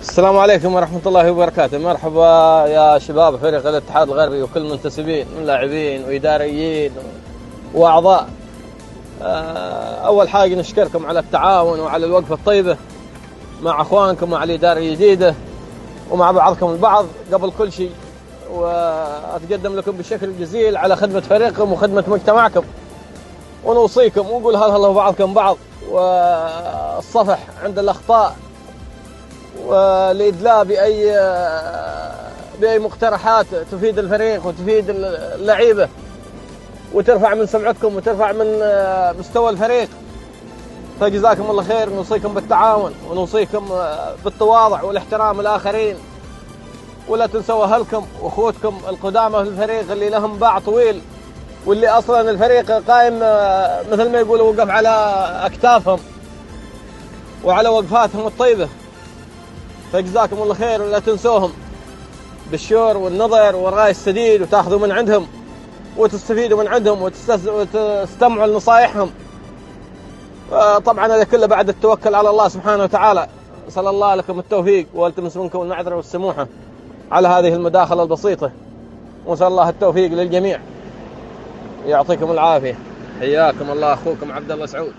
السلام عليكم ورحمة الله وبركاته. مرحبا يا شباب فريق الاتحاد الغربي وكل المنتسبين من لاعبين وإداريين وأعضاء. أول حاجة نشكركم على التعاون وعلى الوقفة الطيبة مع أخوانكم ومع الإدارة الجديدة ومع بعضكم البعض. قبل كل شيء وأتقدم لكم بشكل جزيل على خدمة فريقكم وخدمة مجتمعكم، ونوصيكم ونقول هلا الله بعضكم بعض، والصفح عند الأخطاء والإدلاء بأي مقترحات تفيد الفريق وتفيد اللعيبة وترفع من سمعتكم وترفع من مستوى الفريق. فجزاكم الله خير. نوصيكم بالتعاون ونوصيكم بالتواضع والاحترام الآخرين، ولا تنسوا أهلكم وأخوتكم القدامى في الفريق اللي لهم باع طويل، واللي أصلا الفريق قائم مثل ما يقولوا وقف على أكتافهم وعلى وقفاتهم الطيبة. فجزاكم الله خير، ولا تنسوهم بالشور والنظر والرأي السديد، وتأخذوا من عندهم وتستفيدوا من عندهم وتستمعوا لنصائحهم. طبعا هذا كله بعد التوكل على الله سبحانه وتعالى. أسأل الله لكم التوفيق والتمس منكم المعذرة والسموحة على هذه المداخلة البسيطة، وأسأل الله التوفيق للجميع. يعطيكم العافية. حياكم الله، أخوكم عبد الله سعود.